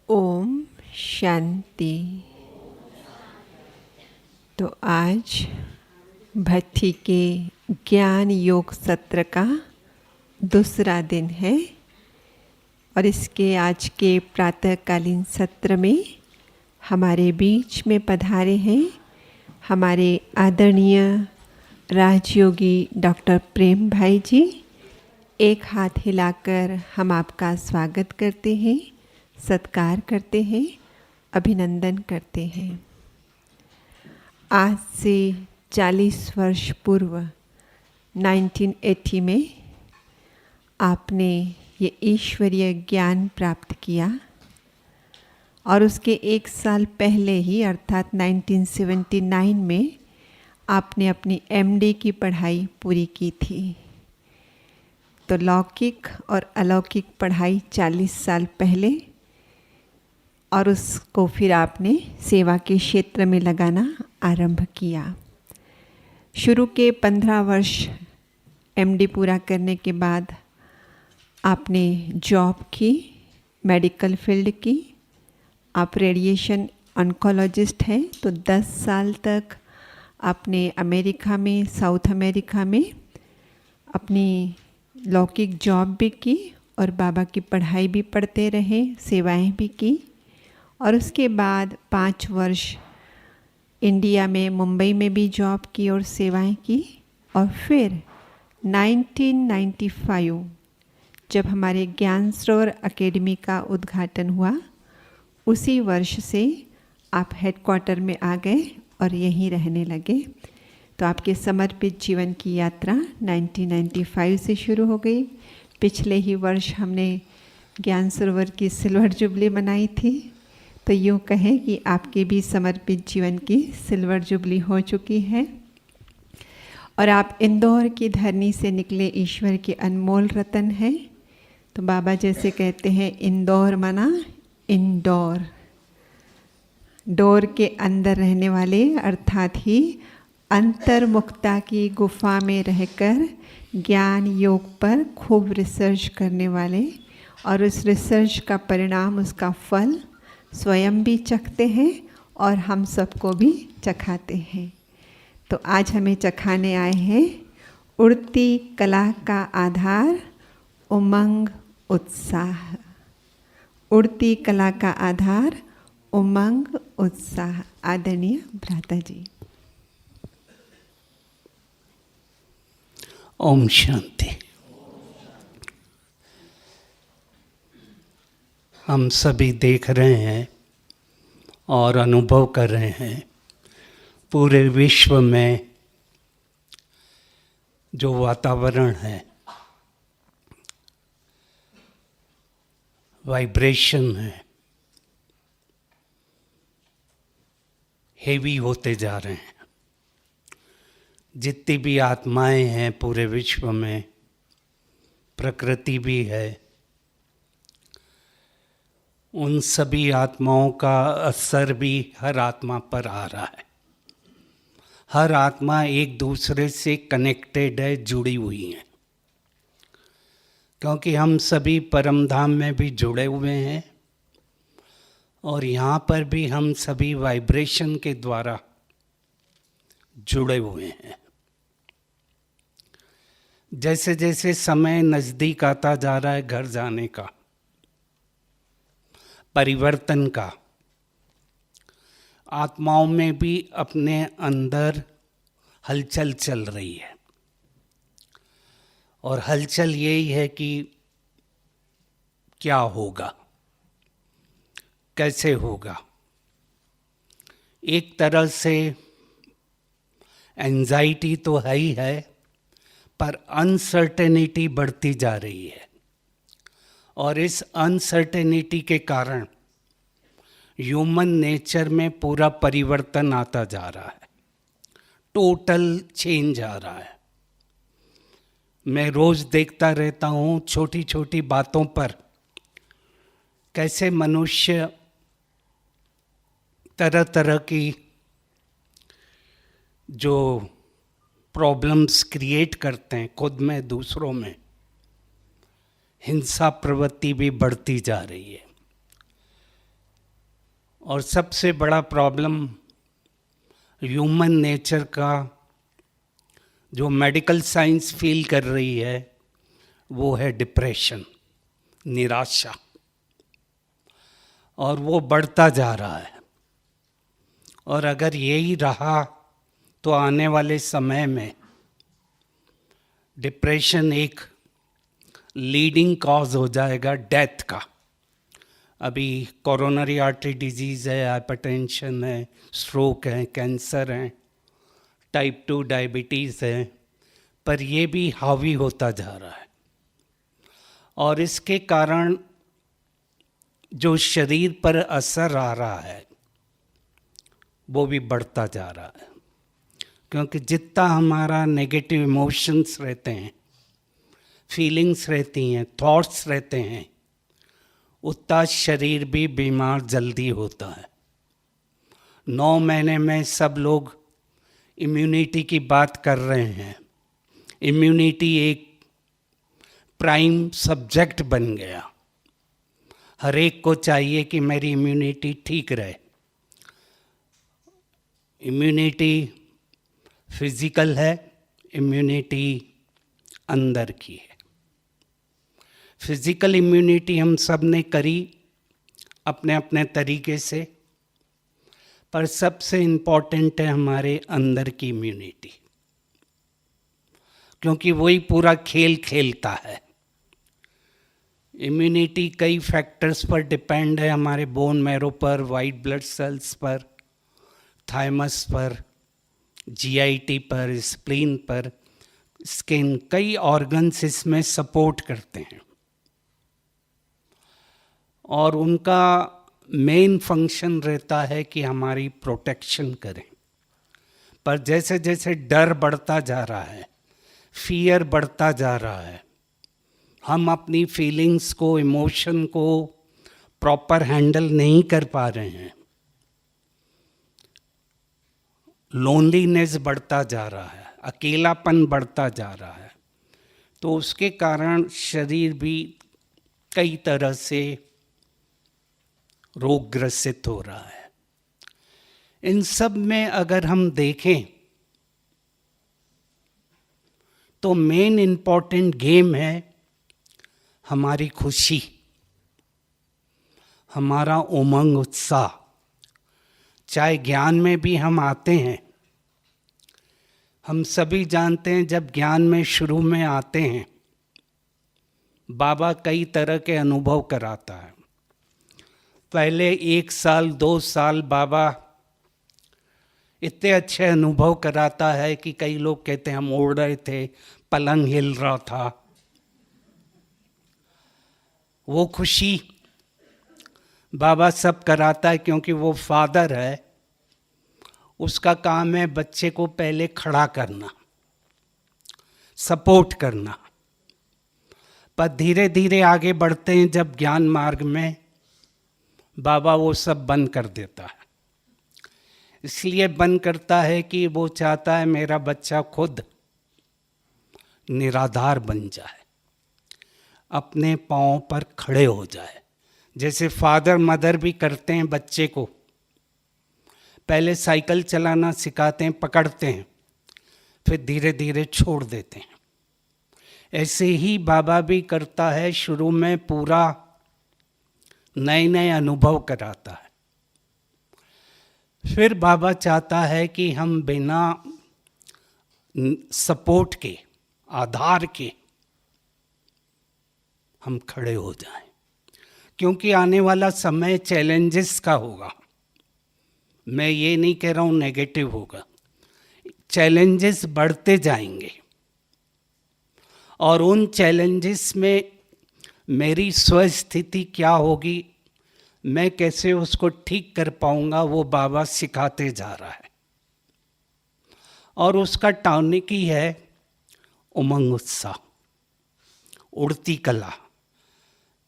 ओम शांति। तो आज भट्टी के ज्ञान योग सत्र का दूसरा दिन है और इसके आज के प्रातःकालीन सत्र में हमारे बीच में पधारे हैं हमारे आदरणीय राजयोगी डॉक्टर प्रेम भाई जी। एक हाथ हिलाकर हम आपका स्वागत करते हैं, सत्कार करते हैं, अभिनंदन करते हैं। आज से 40 वर्ष पूर्व 1980 में आपने ये ईश्वरीय ज्ञान प्राप्त किया और उसके एक साल पहले ही अर्थात 1979 में आपने अपनी MD की पढ़ाई पूरी की थी। तो लौकिक और अलौकिक पढ़ाई 40 साल पहले और उसको फिर आपने सेवा के क्षेत्र में लगाना आरंभ किया। शुरू के 15 वर्ष MD पूरा करने के बाद आपने जॉब की, मेडिकल फील्ड की। आप रेडिएशन ऑन्कोलॉजिस्ट हैं, तो 10 साल तक आपने अमेरिका में, साउथ अमेरिका में अपनी लौकिक जॉब भी की और बाबा की पढ़ाई भी पढ़ते रहे, सेवाएं भी की। और उसके बाद 5 वर्ष इंडिया में, मुंबई में भी जॉब की और सेवाएं की। और फिर 1995 जब हमारे ज्ञान सरोवर अकेडमी का उद्घाटन हुआ, उसी वर्ष से आप हेडक्वार्टर में आ गए और यहीं रहने लगे। तो आपके समर्पित जीवन की यात्रा 1995 से शुरू हो गई। पिछले ही वर्ष हमने ज्ञान सरोवर की सिल्वर जुबली मनाई थी, तो यूँ कहें कि आपके भी समर्पित जीवन की सिल्वर जुबली हो चुकी है। और आप इंदौर की धरनी से निकले ईश्वर के अनमोल रतन हैं। तो बाबा जैसे कहते हैं, इंदौर माना इंडोर, डोर के अंदर रहने वाले, अर्थात ही अंतर्मुखता की गुफा में रहकर ज्ञान योग पर खूब रिसर्च करने वाले और उस रिसर्च का परिणाम, उसका फल स्वयं भी चखते हैं और हम सबको भी चखाते हैं। तो आज हमें चखाने आए हैं उड़ती कला का आधार उमंग उत्साह। उड़ती कला का आधार उमंग उत्साह। आदरणीय भ्राता जी। ओम शांति। हम सभी देख रहे हैं और अनुभव कर रहे हैं पूरे विश्व में जो वातावरण है, वाइब्रेशन है, हेवी होते जा रहे हैं। जितनी भी आत्माएं हैं पूरे विश्व में, प्रकृति भी है, उन सभी आत्माओं का असर भी हर आत्मा पर आ रहा है। हर आत्मा एक दूसरे से कनेक्टेड है, जुड़ी हुई है, क्योंकि हम सभी परम धाम में भी जुड़े हुए हैं और यहाँ पर भी हम सभी वाइब्रेशन के द्वारा जुड़े हुए हैं। जैसे जैसे समय नज़दीक आता जा रहा है घर जाने का, परिवर्तन का, आत्माओं में भी अपने अंदर हलचल चल रही है। और हलचल यही है कि क्या होगा, कैसे होगा। एक तरह से एंजाइटी तो है ही है, पर अनसर्टेनिटी बढ़ती जा रही है। और इस अनसर्टेनिटी के कारण ह्यूमन नेचर में पूरा परिवर्तन आता जा रहा है, टोटल चेंज आ रहा है। मैं रोज देखता रहता हूँ छोटी छोटी बातों पर कैसे मनुष्य तरह तरह की जो प्रॉब्लम्स क्रिएट करते हैं खुद में, दूसरों में। हिंसा प्रवृत्ति भी बढ़ती जा रही है। और सबसे बड़ा प्रॉब्लम ह्यूमन नेचर का जो मेडिकल साइंस फील कर रही है वो है डिप्रेशन, निराशा, और वो बढ़ता जा रहा है। और अगर यही रहा तो आने वाले समय में डिप्रेशन एक लीडिंग कॉज हो जाएगा डेथ का। अभी कोरोनरी आर्टरी डिजीज़ है, हाइपरटेंशन है, स्ट्रोक है, कैंसर है, टाइप 2 डायबिटीज़ है, पर ये भी हावी होता जा रहा है। और इसके कारण जो शरीर पर असर आ रहा है वो भी बढ़ता जा रहा है, क्योंकि जितना हमारा नेगेटिव इमोशंस रहते हैं, फीलिंग्स रहती हैं, थॉट्स रहते हैं, उतना शरीर भी बीमार जल्दी होता है। 9 महीने में सब लोग इम्यूनिटी की बात कर रहे हैं। इम्यूनिटी एक प्राइम सब्जेक्ट बन गया। हर एक को चाहिए कि मेरी इम्यूनिटी ठीक रहे। इम्यूनिटी फिजिकल है, इम्यूनिटी अंदर की है। फिजिकल इम्यूनिटी हम सब ने करी अपने अपने तरीके से, पर सबसे इम्पोर्टेंट है हमारे अंदर की इम्यूनिटी, क्योंकि वही पूरा खेल खेलता है। इम्यूनिटी कई फैक्टर्स पर डिपेंड है, हमारे बोन मैरो पर, वाइट ब्लड सेल्स पर, थाइमस पर, जीआईटी पर, स्प्लीन पर, स्किन, कई ऑर्गन्स इसमें सपोर्ट करते हैं और उनका मेन फंक्शन रहता है कि हमारी प्रोटेक्शन करें। पर जैसे जैसे डर बढ़ता जा रहा है, फियर बढ़ता जा रहा है, हम अपनी फीलिंग्स को, इमोशन को प्रॉपर हैंडल नहीं कर पा रहे हैं, लोनलीनेस बढ़ता जा रहा है, अकेलापन बढ़ता जा रहा है, तो उसके कारण शरीर भी कई तरह से रोगग्रसित हो रहा है। इन सब में अगर हम देखें तो मेन इम्पॉर्टेंट गेम है हमारी खुशी, हमारा उमंग, उत्साह। चाहे ज्ञान में भी हम आते हैं, हम सभी जानते हैं जब ज्ञान में शुरू में आते हैं बाबा कई तरह के अनुभव कराता है। पहले 1 साल 2 साल बाबा इतने अच्छे अनुभव कराता है कि कई लोग कहते हैं हम उड़ रहे थे, पलंग हिल रहा था। वो खुशी बाबा सब कराता है क्योंकि वो फादर है। उसका काम है बच्चे को पहले खड़ा करना, सपोर्ट करना, पर धीरे धीरे आगे बढ़ते हैं जब ज्ञान मार्ग में बाबा वो सब बंद कर देता है। इसलिए बंद करता है कि वो चाहता है मेरा बच्चा खुद निराधार बन जाए, अपने पाँव पर खड़े हो जाए। जैसे फादर मदर भी करते हैं बच्चे को, पहले साइकिल चलाना सिखाते हैं, पकड़ते हैं, फिर धीरे धीरे छोड़ देते हैं। ऐसे ही बाबा भी करता है, शुरू में पूरा नए नए अनुभव कराता है, फिर बाबा चाहता है कि हम बिना सपोर्ट के, आधार के हम खड़े हो जाएं, क्योंकि आने वाला समय चैलेंजेस का होगा। मैं ये नहीं कह रहा हूँ नेगेटिव होगा, चैलेंजेस बढ़ते जाएंगे और उन चैलेंजेस में मेरी स्वस्थिति क्या होगी, मैं कैसे उसको ठीक कर पाऊंगा, वो बाबा सिखाते जा रहा है। और उसका टॉनिक ही है उमंग, उत्साह, उड़ती कला।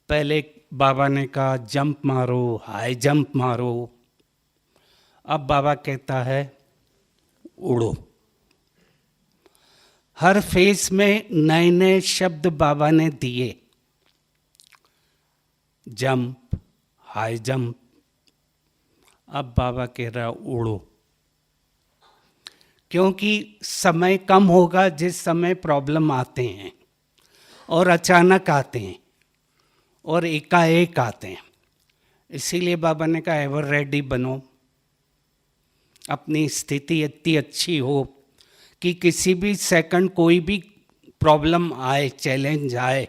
पहले बाबा ने कहा जंप मारो, हाई जंप मारो, अब बाबा कहता है उड़ो। हर फेस में नए नए शब्द बाबा ने दिए, जंप, हाई जंप, अब बाबा कह रहा उड़ो, क्योंकि समय कम होगा जिस समय प्रॉब्लम आते हैं और अचानक आते हैं और एकाएक आते हैं। इसीलिए बाबा ने कहा एवर रेडी बनो, अपनी स्थिति इतनी अच्छी हो कि किसी भी सेकंड कोई भी प्रॉब्लम आए, चैलेंज आए,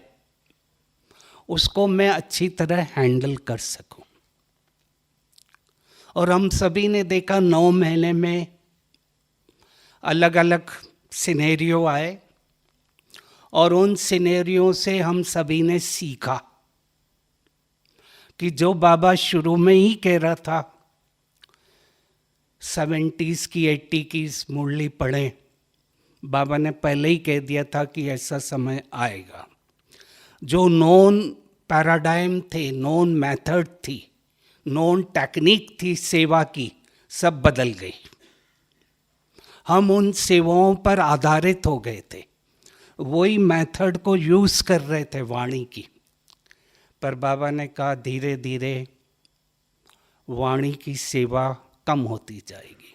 उसको मैं अच्छी तरह हैंडल कर सकूं। और हम सभी ने देखा 9 महीने में अलग अलग सिनेरियो आए और उन सिनेरियो से हम सभी ने सीखा कि जो बाबा शुरू में ही कह रहा था 70s की 80 की मुरली पढ़ें, बाबा ने पहले ही कह दिया था कि ऐसा समय आएगा। जो नॉन पैराडाइम थे, नॉन मेथड थी, नॉन टेक्निक थी सेवा की, सब बदल गई। हम उन सेवाओं पर आधारित हो गए थे, वही मेथड को यूज कर रहे थे वाणी की। पर बाबा ने कहा धीरे धीरे वाणी की सेवा कम होती जाएगी,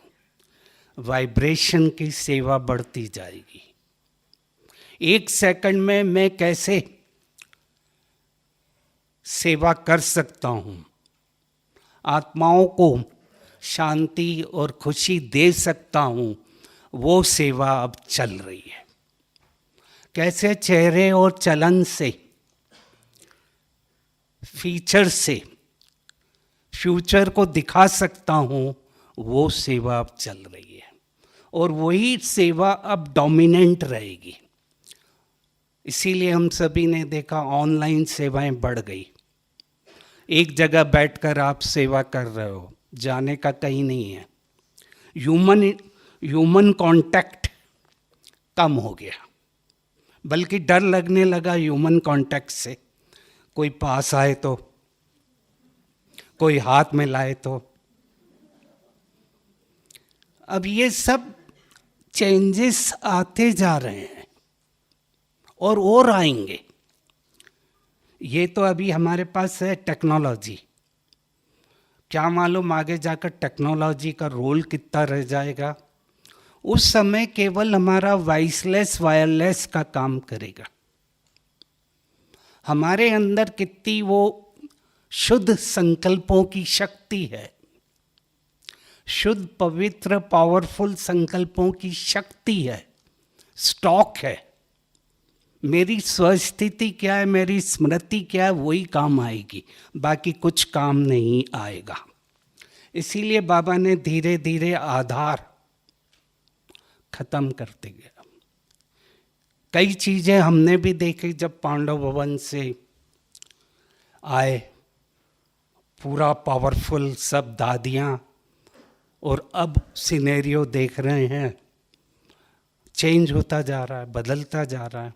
वाइब्रेशन की सेवा बढ़ती जाएगी। 1 सेकंड में मैं कैसे सेवा कर सकता हूँ, आत्माओं को शांति और खुशी दे सकता हूँ, वो सेवा अब चल रही है। कैसे चेहरे और चलन से, फीचर से फ्यूचर को दिखा सकता हूँ, वो सेवा अब चल रही है और वही सेवा अब डोमिनेंट रहेगी। इसीलिए हम सभी ने देखा ऑनलाइन सेवाएं बढ़ गई। एक जगह बैठकर आप सेवा कर रहे हो, जाने का कहीं नहीं है। ह्यूमन कांटेक्ट कम हो गया, बल्कि डर लगने लगा ह्यूमन कांटेक्ट से। कोई पास आए तो, कोई हाथ में लाए तो। अब ये सब चेंजेस आते जा रहे हैं और आएंगे। ये तो अभी हमारे पास है टेक्नोलॉजी, क्या मालूम आगे जाकर टेक्नोलॉजी का रोल कितना रह जाएगा। उस समय केवल हमारा वॉइसलेस वायरलेस का काम करेगा। हमारे अंदर कितनी वो शुद्ध संकल्पों की शक्ति है, शुद्ध पवित्र पावरफुल संकल्पों की शक्ति है, स्टॉक है। मेरी स्वस्थिति क्या है, मेरी स्मृति क्या है, वही काम आएगी, बाकी कुछ काम नहीं आएगा। इसीलिए बाबा ने धीरे धीरे आधार खत्म करते गया। कई चीजें हमने भी देखी जब पांडव भवन से आए, पूरा पावरफुल सब दादियाँ, और अब सिनेरियो देख रहे हैं चेंज होता जा रहा है, बदलता जा रहा है।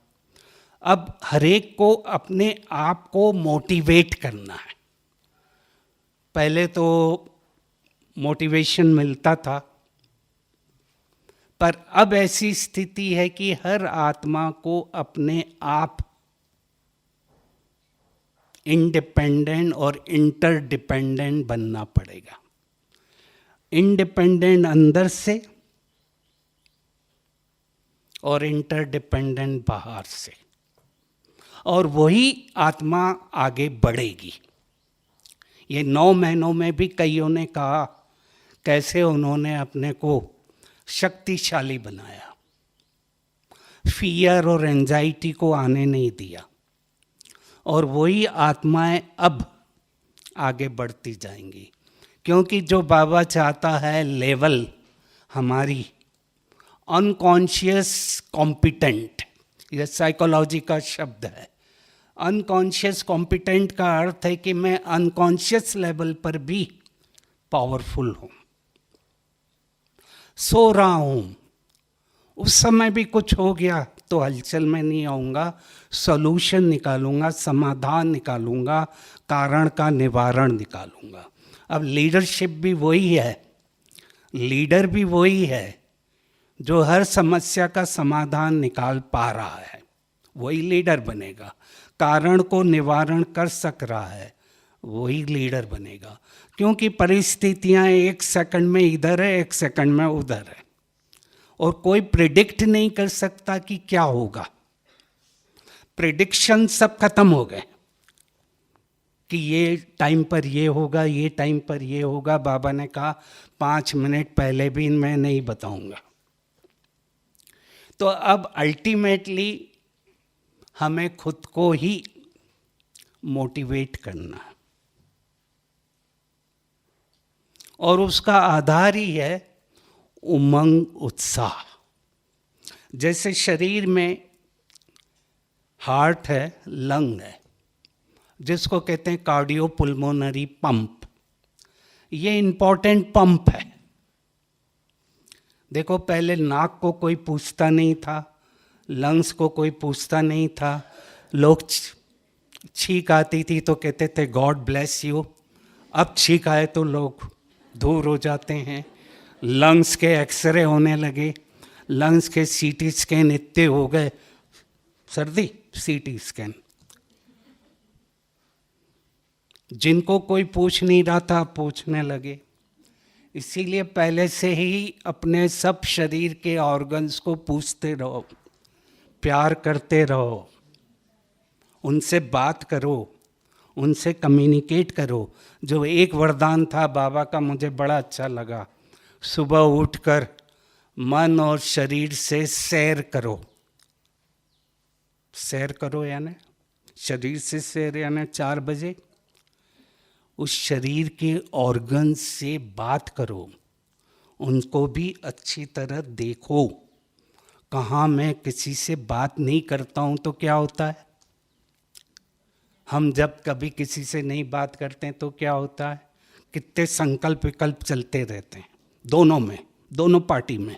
अब हरेक को अपने आप को मोटिवेट करना है। पहले तो मोटिवेशन मिलता था, पर अब ऐसी स्थिति है कि हर आत्मा को अपने आप इंडिपेंडेंट और इंटरडिपेंडेंट बनना पड़ेगा। इंडिपेंडेंट अंदर से और इंटरडिपेंडेंट बाहर से, और वही आत्मा आगे बढ़ेगी। ये 9 महीनों में भी कईयों ने कहा कैसे उन्होंने अपने को शक्तिशाली बनाया, फियर और एंजाइटी को आने नहीं दिया, और वही आत्माएं अब आगे बढ़ती जाएंगी। क्योंकि जो बाबा चाहता है लेवल हमारी अनकॉन्शियस कॉम्पिटेंट, यह साइकोलॉजी का शब्द है। अनकॉन्शियस कॉम्पिटेंट का अर्थ है कि मैं अनकॉन्शियस लेवल पर भी पावरफुल हूँ, सो रहा हूँ। उस समय भी कुछ हो गया तो हलचल में नहीं आऊँगा, सॉल्यूशन निकालूंगा, समाधान निकालूंगा, कारण का निवारण निकालूंगा। अब लीडरशिप भी वही है, लीडर भी वही है जो हर समस्या का समाधान निकाल पा रहा है, वही लीडर बनेगा। कारण को निवारण कर सक रहा है, वही लीडर बनेगा, क्योंकि परिस्थितियां एक सेकंड में इधर है, एक सेकंड में उधर है, और कोई प्रिडिक्ट नहीं कर सकता कि क्या होगा। प्रिडिक्शन सब खत्म हो गए कि ये टाइम पर ये होगा, ये टाइम पर ये होगा। बाबा ने कहा 5 मिनट पहले भी मैं नहीं बताऊंगा। तो अब अल्टीमेटली हमें खुद को ही मोटिवेट करना है, और उसका आधार ही है उमंग, उत्साह। जैसे शरीर में हार्ट है, लंग है, जिसको कहते हैं कार्डियो पुल्मोनरी पंप। ये इंपॉर्टेंट पंप है। देखो, पहले नाक को कोई पूछता नहीं था, लंग्स को कोई पूछता नहीं था। लोग छींक आती थी तो कहते थे गॉड ब्लेस यू। अब छींक आए तो लोग दूर हो जाते हैं। लंग्स के एक्सरे होने लगे, लंग्स के सीटी स्कैन इतने हो गए। सर्दी सीटी स्कैन, जिनको कोई पूछ नहीं रहा था पूछने लगे। इसीलिए पहले से ही अपने सब शरीर के ऑर्गन्स को पूछते रहो, प्यार करते रहो, उनसे बात करो, उनसे कम्युनिकेट करो। जो एक वरदान था बाबा का, मुझे बड़ा अच्छा लगा। सुबह उठकर मन और शरीर से सैर करो। सैर करो यानी शरीर से सैर, यानी 4 बजे उस शरीर के ऑर्गन से बात करो, उनको भी अच्छी तरह देखो। कहाँ मैं किसी से बात नहीं करता हूँ तो क्या होता है? हम जब कभी किसी से नहीं बात करते हैं तो क्या होता है? कितने संकल्प विकल्प चलते रहते हैं दोनों में, दोनों पार्टी में।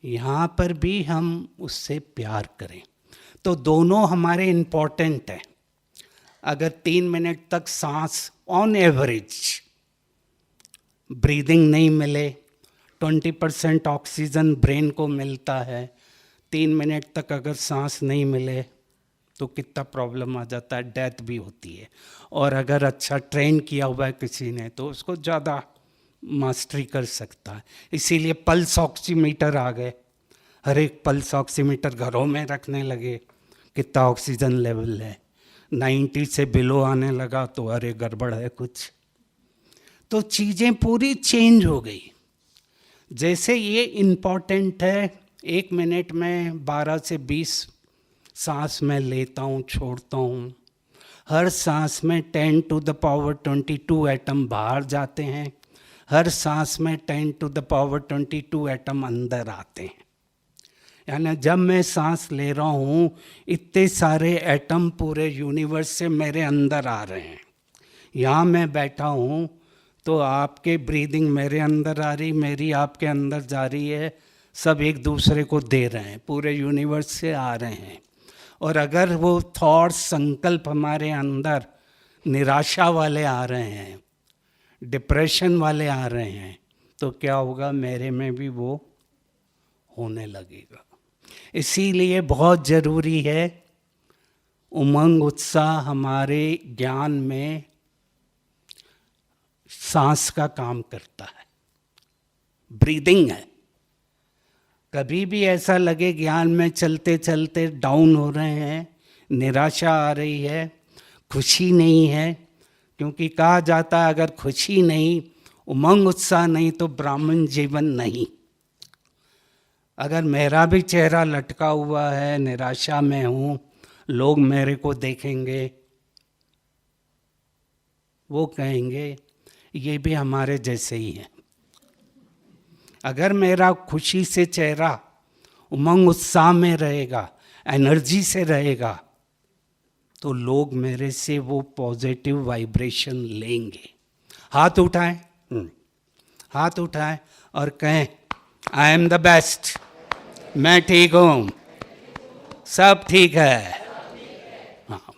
यहाँ पर भी हम उससे प्यार करें तो दोनों हमारे इम्पोर्टेंट हैं। अगर 3 मिनट तक सांस ऑन एवरेज ब्रीदिंग नहीं मिले, 20% ऑक्सीजन ब्रेन को मिलता है, 3 मिनट तक अगर सांस नहीं मिले तो कितना प्रॉब्लम आ जाता है, डेथ भी होती है। और अगर अच्छा ट्रेन किया हुआ है किसी ने तो उसको ज़्यादा मास्टरी कर सकता है। इसीलिए पल्स ऑक्सीमीटर आ गए, हर एक पल्स ऑक्सीमीटर घरों में रखने लगे, कितना ऑक्सीजन लेवल है। 90 से बिलो आने लगा तो अरे गड़बड़ है कुछ। तो चीज़ें पूरी चेंज हो गई। जैसे ये इम्पॉर्टेंट है, 1 मिनट में 12 से 20 सांस मैं लेता हूँ, छोड़ता हूँ। हर सांस में 10 to the power 22 एटम बाहर जाते हैं, हर सांस में 10 to the power 22 एटम अंदर आते हैं। यानी जब मैं सांस ले रहा हूँ, इतने सारे एटम पूरे यूनिवर्स से मेरे अंदर आ रहे हैं। यहाँ मैं बैठा हूँ तो आपके ब्रीदिंग मेरे अंदर आ रही, मेरी आपके अंदर जा रही है, सब एक दूसरे को दे रहे हैं, पूरे यूनिवर्स से आ रहे हैं। और अगर वो थॉट्स, संकल्प हमारे अंदर निराशा वाले आ रहे हैं, डिप्रेशन वाले आ रहे हैं, तो क्या होगा? मेरे में भी वो होने लगेगा। इसीलिए बहुत ज़रूरी है, उमंग उत्साह हमारे ज्ञान में सांस का काम करता है, ब्रीदिंग है। कभी भी ऐसा लगे ज्ञान में चलते चलते डाउन हो रहे हैं, निराशा आ रही है, खुशी नहीं है, क्योंकि कहा जाता है अगर खुशी नहीं, उमंग उत्साह नहीं तो ब्राह्मण जीवन नहीं। अगर मेरा भी चेहरा लटका हुआ है, निराशा में हूँ, लोग मेरे को देखेंगे, वो कहेंगे ये भी हमारे जैसे ही हैं। अगर मेरा खुशी से चेहरा उमंग उत्साह में रहेगा, एनर्जी से रहेगा, तो लोग मेरे से वो पॉजिटिव वाइब्रेशन लेंगे। हाथ उठाएं, हाथ उठाएं और कहें आई एम द बेस्ट, मैं ठीक हूँ, सब ठीक है। हाँ,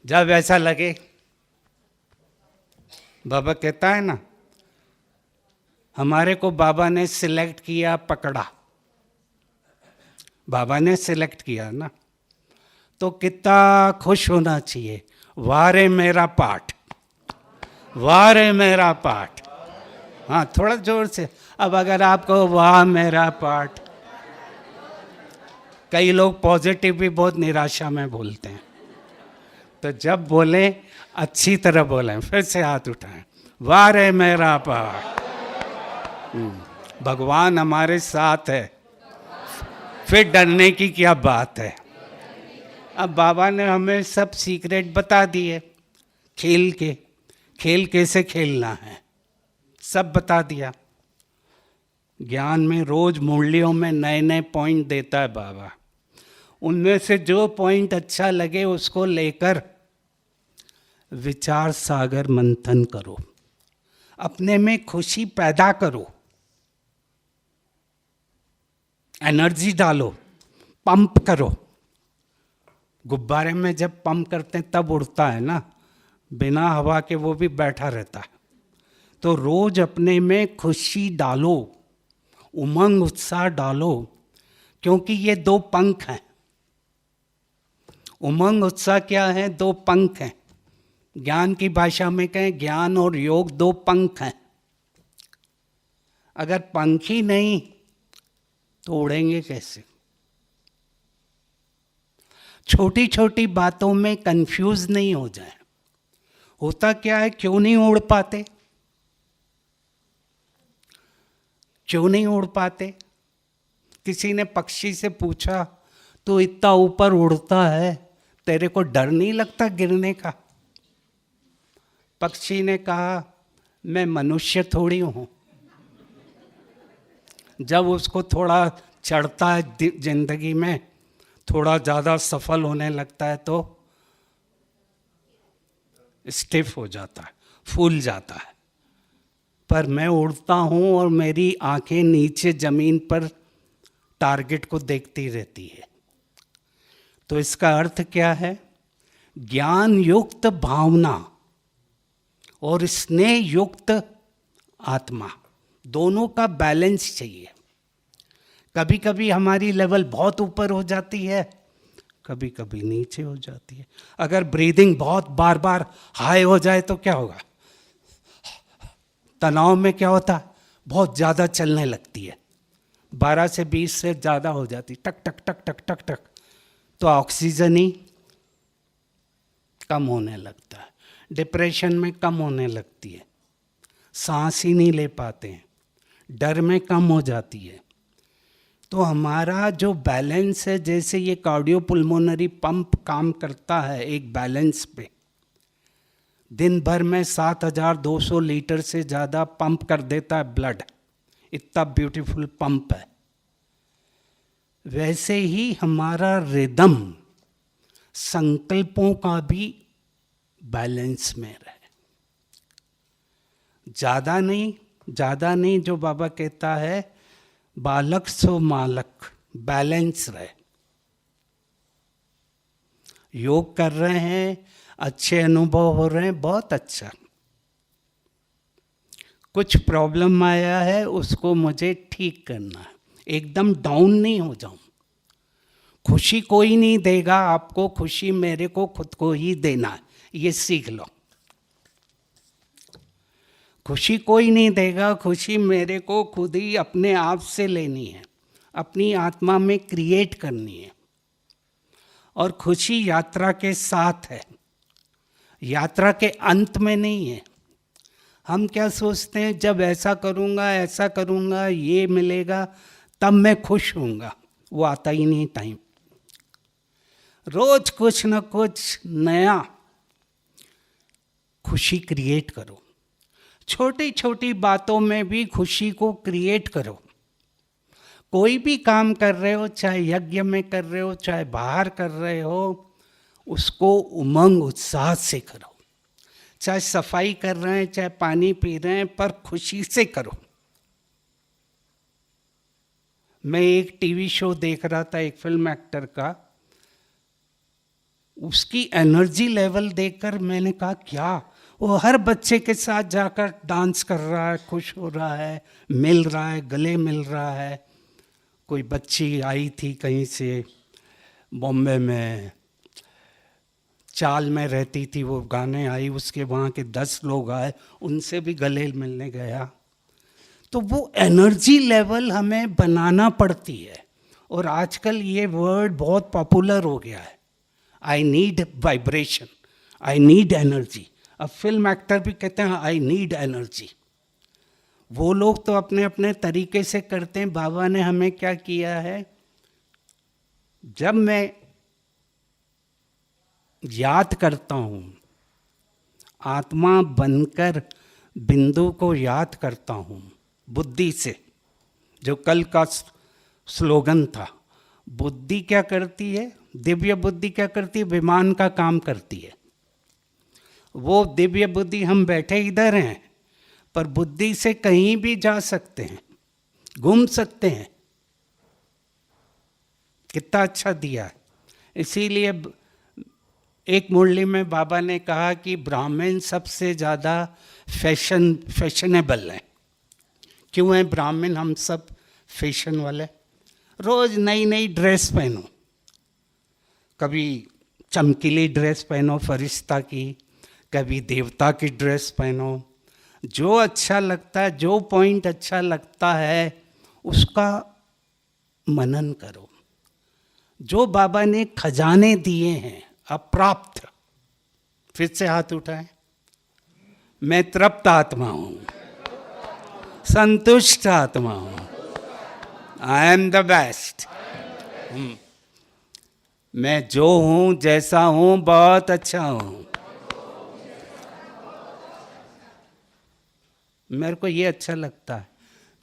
जब ऐसा लगे, बाबा कहता है ना, हमारे को बाबा ने सिलेक्ट किया, पकड़ा, बाबा ने सिलेक्ट किया ना, तो कितना खुश होना चाहिए। वारे मेरा पाठ, वाह रे मेरा पाठ। हाँ, थोड़ा जोर से। अब अगर आपको वाह मेरा पाठ, कई लोग पॉजिटिव भी बहुत निराशा में बोलते हैं, तो जब बोलें अच्छी तरह बोलें। फिर से हाथ उठाएं, वाह रे मेरा पाठ। भगवान हमारे साथ है, फिर डरने की क्या बात है। अब बाबा ने हमें सब सीक्रेट बता दिए, खेल कैसे खेलना है सब बता दिया। ज्ञान में रोज मुरलियों में नए नए पॉइंट देता है बाबा। उनमें से जो पॉइंट अच्छा लगे उसको लेकर विचार सागर मंथन करो, अपने में खुशी पैदा करो, एनर्जी डालो, पंप करो। गुब्बारे में जब पंप करते हैं तब उड़ता है ना, बिना हवा के वो भी बैठा रहता है। तो रोज अपने में खुशी डालो, उमंग उत्साह डालो, क्योंकि ये दो पंख हैं। उमंग उत्साह क्या है? दो पंख हैं। ज्ञान की भाषा में कहें, ज्ञान और योग दो पंख हैं। अगर पंख ही नहीं तो उड़ेंगे कैसे? छोटी छोटी बातों में कंफ्यूज नहीं हो जाए। होता क्या है, क्यों नहीं उड़ पाते? क्यों नहीं उड़ पाते? किसी ने पक्षी से पूछा, तो इतना ऊपर उड़ता है, तेरे को डर नहीं लगता गिरने का? पक्षी ने कहा, मैं मनुष्य थोड़ी हूं। जब उसको थोड़ा चढ़ता है जिंदगी में, थोड़ा ज़्यादा सफल होने लगता है तो स्टिफ हो जाता है, फूल जाता है। पर मैं उड़ता हूँ और मेरी आंखें नीचे जमीन पर टारगेट को देखती रहती है। तो इसका अर्थ क्या है? ज्ञान युक्त भावना और स्नेह युक्त आत्मा, दोनों का बैलेंस चाहिए। कभी कभी हमारी लेवल बहुत ऊपर हो जाती है, कभी कभी नीचे हो जाती है। अगर ब्रीदिंग बहुत बार बार हाई हो जाए तो क्या होगा? तनाव में क्या होता है? बहुत ज़्यादा चलने लगती है, 12 से 20 से ज़्यादा हो जाती, टक टक टक टक टक टक, तो ऑक्सीजन ही कम होने लगता है, डिप्रेशन में कम होने लगती है, सांस ही नहीं ले पाते हैं, डर में कम हो जाती है। तो हमारा जो बैलेंस है, जैसे ये कार्डियोपुल्मोनरी पंप काम करता है एक बैलेंस पे, दिन भर में 7200 लीटर से ज़्यादा पंप कर देता है ब्लड, इतना ब्यूटीफुल पंप है। वैसे ही हमारा रिदम संकल्पों का भी बैलेंस में रहे। ज़्यादा नहीं, जो बाबा कहता है, बालक सो मालक, बैलेंस रहे। योग कर रहे हैं, अच्छे अनुभव हो रहे हैं, बहुत अच्छा। कुछ प्रॉब्लम आया है, उसको मुझे ठीक करना है, एकदम डाउन नहीं हो जाऊं। खुशी कोई नहीं देगा आपको, खुशी मेरे को खुद को ही देना है, ये सीख लो। खुशी कोई नहीं देगा, खुशी मेरे को खुद ही अपने आप से लेनी है, अपनी आत्मा में क्रिएट करनी है। और खुशी यात्रा के साथ है, यात्रा के अंत में नहीं है। हम क्या सोचते हैं, जब ऐसा करूँगा ये मिलेगा तब मैं खुश होऊंगा, वो आता ही नहीं टाइम। रोज कुछ न कुछ नया खुशी क्रिएट करो, छोटी छोटी बातों में भी खुशी को क्रिएट करो। कोई भी काम कर रहे हो, चाहे यज्ञ में कर रहे हो, चाहे बाहर कर रहे हो, उसको उमंग उत्साह से करो। चाहे सफाई कर रहे हैं, चाहे पानी पी रहे हैं, पर खुशी से करो। मैं एक टीवी शो देख रहा था, एक फिल्म एक्टर का, उसकी एनर्जी लेवल देखकर मैंने कहा, क्या वो हर बच्चे के साथ जाकर डांस कर रहा है, खुश हो रहा है, मिल रहा है, गले मिल रहा है। कोई बच्ची आई थी कहीं से, बॉम्बे में चाल में रहती थी, वो गाने आई, उसके वहाँ के 10 लोग आए, उनसे भी गले मिलने गया। तो वो एनर्जी लेवल हमें बनाना पड़ती है। और आजकल ये वर्ड बहुत पॉपुलर हो गया है, I need vibration, I need energy. अब फिल्म एक्टर भी कहते हैं आई नीड एनर्जी। वो लोग तो अपने अपने तरीके से करते हैं। बाबा ने हमें क्या किया है, जब मैं याद करता हूँ, आत्मा बनकर बिंदु को याद करता हूँ बुद्धि से, जो कल का स्लोगन था। बुद्धि क्या करती है, दिव्य बुद्धि क्या करती है, विमान का काम करती है। वो दिव्य बुद्धि, हम बैठे इधर हैं पर बुद्धि से कहीं भी जा सकते हैं, घूम सकते हैं। कितना अच्छा दिया है। इसीलिए एक मुरली में बाबा ने कहा कि ब्राह्मण सबसे ज़्यादा फैशनेबल है। क्यों है ब्राह्मण हम सब फैशन वाले? रोज नई नई ड्रेस पहनो, कभी चमकीली ड्रेस पहनो फरिश्ता की, कभी देवता की ड्रेस पहनो। जो अच्छा लगता है, जो पॉइंट अच्छा लगता है उसका मनन करो। जो बाबा ने खजाने दिए हैं अप्राप्त, फिर से हाथ उठाएं। मैं तृप्त आत्मा हूं, संतुष्ट आत्मा हूं, आई एम द बेस्ट। मैं जो हूं, जैसा हूं, बहुत अच्छा हूं। मेरे को ये अच्छा लगता है,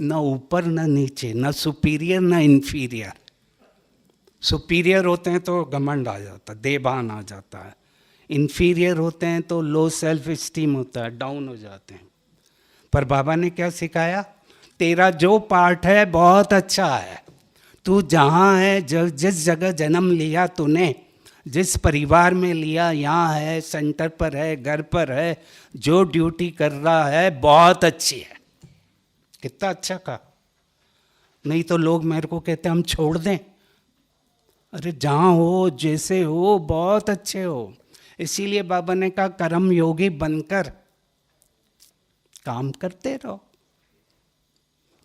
ना ऊपर ना नीचे, ना सुपीरियर ना इन्फीरियर। सुपीरियर होते हैं तो घमंड आ जाता है, देवान आ जाता है। इन्फीरियर होते हैं तो लो सेल्फ स्टीम होता है, डाउन हो जाते हैं। पर बाबा ने क्या सिखाया, तेरा जो पार्ट है बहुत अच्छा है। तू जहाँ है, जिस जगह जन्म लिया तूने, जिस परिवार में लिया, यहाँ है, सेंटर पर है, घर पर है, जो ड्यूटी कर रहा है बहुत अच्छी है। कितना अच्छा कहा। नहीं तो लोग मेरे को कहते हम छोड़ दें। अरे जहाँ हो, जैसे हो, बहुत अच्छे हो। इसीलिए बाबा ने कहा कर्म योगी बनकर काम करते रहो।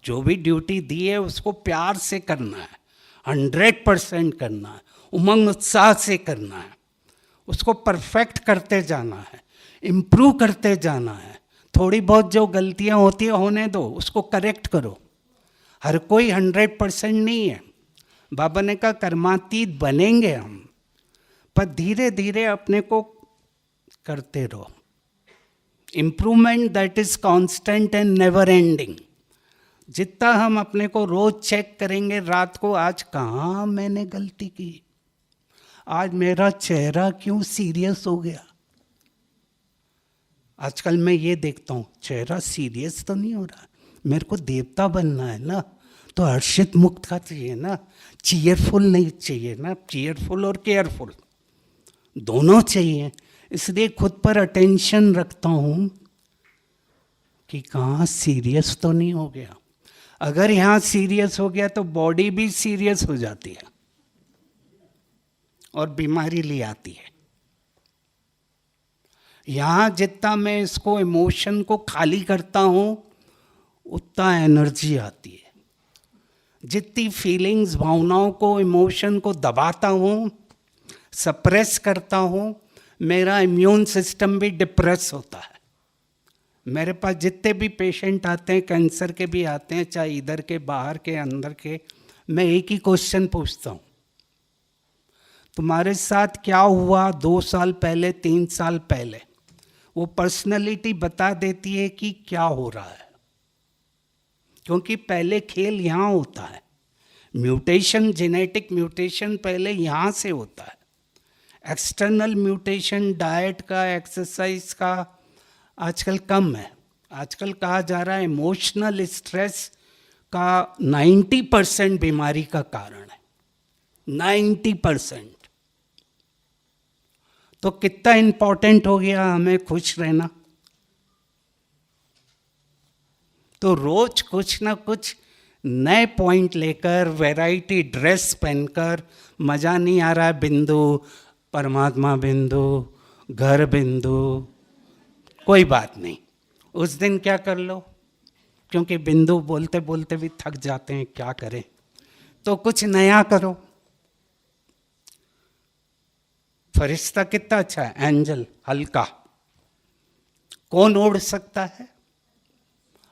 जो भी ड्यूटी दी है उसको प्यार से करना है, 100% करना है, उमंग उत्साह से करना है, उसको परफेक्ट करते जाना है, इम्प्रूव करते जाना है। थोड़ी बहुत जो गलतियां होती है होने दो, उसको करेक्ट करो। हर कोई 100% नहीं है। बाबा ने कहा कर्मातीत बनेंगे हम, पर धीरे धीरे अपने को करते रहो। Improvement that is constant and never ending. जितना हम अपने को रोज चेक करेंगे रात को, आज कहाँ मैंने गलती की, आज मेरा चेहरा क्यों सीरियस हो गया। आजकल मैं ये देखता हूँ, चेहरा सीरियस तो नहीं हो रहा, मेरे को देवता बनना है ना, तो हर्षित मुक्त का चाहिए ना, चीयरफुल नहीं चाहिए ना। चीयरफुल और केयरफुल दोनों चाहिए। इसलिए खुद पर अटेंशन रखता हूँ कि कहाँ सीरियस तो नहीं हो गया। अगर यहाँ सीरियस हो गया तो बॉडी भी सीरियस हो जाती है और बीमारी ले आती है। यहाँ जितना मैं इसको इमोशन को खाली करता हूँ उतना एनर्जी आती है। जितनी फीलिंग्स, भावनाओं को, इमोशन को दबाता हूँ, सप्रेस करता हूँ, मेरा इम्यून सिस्टम भी डिप्रेस होता है। मेरे पास जितने भी पेशेंट आते हैं, कैंसर के भी आते हैं, चाहे इधर के, बाहर के, अंदर के, मैं एक ही क्वेश्चन पूछता हूँ, तुम्हारे साथ क्या हुआ 2 साल पहले, 3 साल पहले? वो पर्सनैलिटी बता देती है कि क्या हो रहा है। क्योंकि पहले खेल यहाँ होता है, म्यूटेशन, जेनेटिक म्यूटेशन पहले यहाँ से होता है। एक्सटर्नल म्यूटेशन डाइट का, एक्सरसाइज का आजकल कम है। आजकल कहा जा रहा है इमोशनल स्ट्रेस का 90% बीमारी का कारण है, 90%। तो कितना इंपॉर्टेंट हो गया हमें खुश रहना। तो रोज कुछ ना कुछ नए पॉइंट लेकर, वैरायटी ड्रेस पहनकर, मज़ा नहीं आ रहा है बिंदु, परमात्मा बिंदु, घर बिंदु, कोई बात नहीं, उस दिन क्या कर लो, क्योंकि बिंदु बोलते बोलते भी थक जाते हैं, क्या करें, तो कुछ नया करो। फरिश्ता कितना अच्छा है, एंजल, हल्का। कौन उड़ सकता है?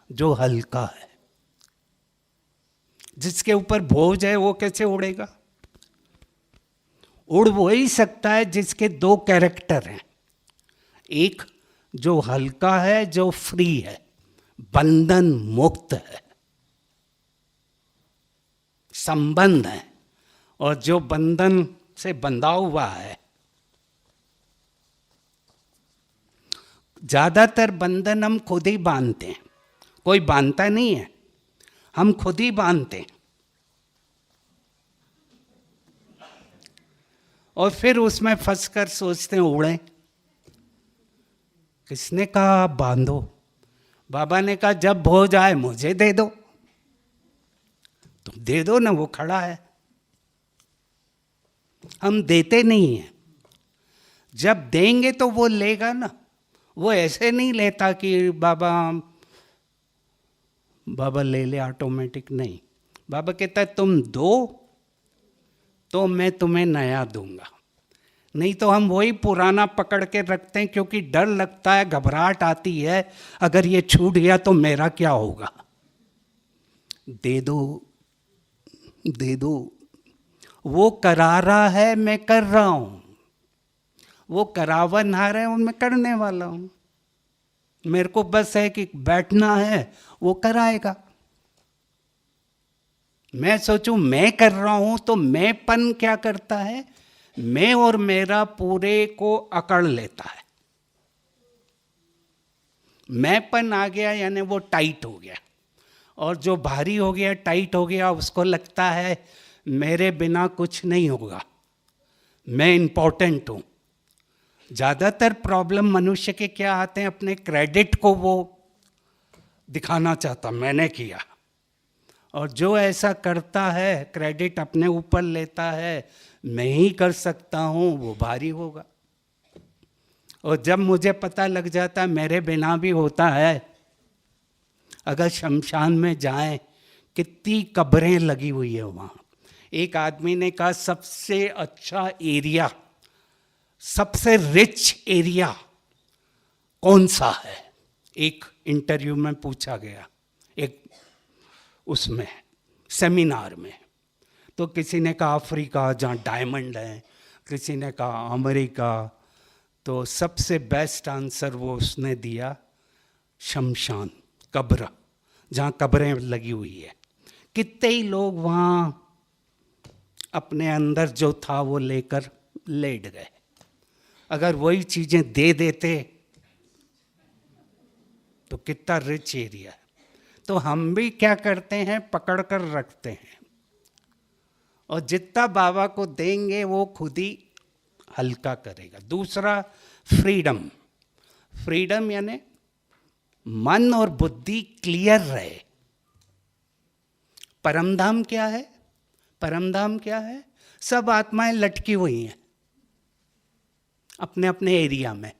जो हल्का है। जिसके ऊपर बोझ है वो कैसे उड़ेगा? उड़ वो ही सकता है जिसके दो कैरेक्टर हैं, एक जो हल्का है, जो फ्री है, बंधन मुक्त है, संबंध है, और जो बंधन से बंधा हुआ है। ज्यादातर बंधन हम खुद ही बांधते हैं, कोई बांधता नहीं है, हम खुद ही बांधते हैं। और फिर उसमें फंसकर सोचते हैं उड़े। किसने कहा आप बांधो? बाबा ने कहा जब भोज आए मुझे दे दो। तुम दे दो ना, वो खड़ा है। हम देते नहीं हैं। जब देंगे तो वो लेगा ना। वो ऐसे नहीं लेता कि बाबा बाबा ले ले ऑटोमेटिक, नहीं। बाबा कहता है तुम दो तो मैं तुम्हें नया दूंगा। नहीं तो हम वही पुराना पकड़ के रखते हैं, क्योंकि डर लगता है, घबराहट आती है, अगर ये छूट गया तो मेरा क्या होगा। दे दो, दे दो। वो करा रहा है, मैं कर रहा हूं। वो करावन आ रहा है, मैं करने वाला हूं। मेरे को बस है कि बैठना है, वो कराएगा। मैं सोचूं मैं कर रहा हूं तो मैंपन क्या करता है, मैं और मेरा पूरे को अकड़ लेता है। मैंपन आ गया यानी वो टाइट हो गया, और जो भारी हो गया, टाइट हो गया, उसको लगता है मेरे बिना कुछ नहीं होगा, मैं इंपॉर्टेंट हूं। ज्यादातर प्रॉब्लम मनुष्य के क्या आते हैं, अपने क्रेडिट को वो दिखाना चाहता, मैंने किया। और जो ऐसा करता है, क्रेडिट अपने ऊपर लेता है, मैं ही कर सकता हूं, वो भारी होगा। और जब मुझे पता लग जाता है मेरे बिना भी होता है, अगर शमशान में जाएं, कितनी कब्रें लगी हुई है वहां। एक आदमी ने कहा सबसे अच्छा एरिया, सबसे रिच एरिया कौन सा है, एक इंटरव्यू में पूछा गया, एक उसमें सेमिनार में। तो किसी ने कहा अफ्रीका जहाँ डायमंड है, किसी ने कहा अमेरिका। तो सबसे बेस्ट आंसर वो उसने दिया शमशान, कब्र, जहाँ कब्रें लगी हुई है। कितने ही लोग वहाँ अपने अंदर जो था वो लेकर लेट गए। अगर वही चीज़ें दे देते तो कितना रिच एरिया है। तो हम भी क्या करते हैं, पकड़ कर रखते हैं, और जितना बाबा को देंगे वो खुद ही हल्का करेगा। दूसरा फ्रीडम। फ्रीडम यानी मन और बुद्धि क्लियर रहे। परमधाम क्या है? परमधाम क्या है? सब आत्माएं लटकी हुई हैं अपने अपने एरिया में।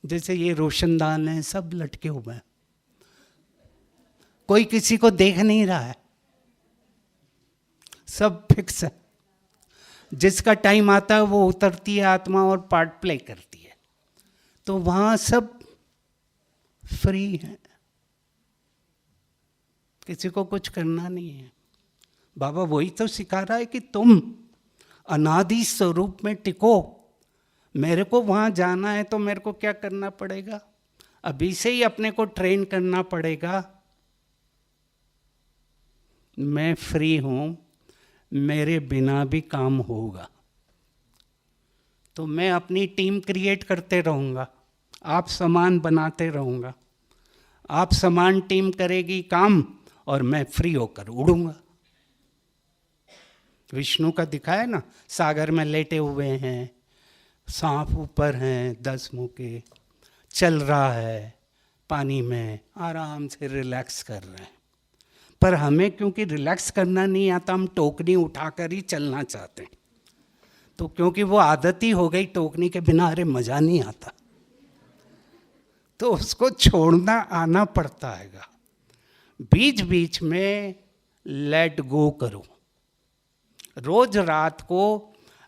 जैसे ये रोशनदान है, सब लटके हुए हैं, कोई किसी को देख नहीं रहा है, सब फिक्स है। जिसका टाइम आता है वो उतरती है आत्मा और पार्ट प्ले करती है। तो वहां सब फ्री है, किसी को कुछ करना नहीं है। बाबा वही तो सिखा रहा है कि तुम अनादि स्वरूप में टिको। मेरे को वहां जाना है तो मेरे को क्या करना पड़ेगा? अभी से ही अपने को ट्रेन करना पड़ेगा। मैं फ्री हूं, मेरे बिना भी काम होगा। तो मैं अपनी टीम क्रिएट करते रहूँगा, आप समान बनाते रहूँगा। आप समान टीम करेगी काम, और मैं फ्री होकर उड़ूंगा। विष्णु का दिखाया ना, सागर में लेटे हुए हैं, सांप ऊपर हैं 10 मुंह के, चल रहा है पानी में, आराम से रिलैक्स कर रहे हैं। पर हमें क्योंकि रिलैक्स करना नहीं आता, हम टोकरी उठाकर ही चलना चाहते हैं। तो क्योंकि वो आदत ही हो गई टोकने के बिना, अरे मज़ा नहीं आता, तो उसको छोड़ना आना पड़ता है। बीच बीच में लेट गो करो। रोज रात को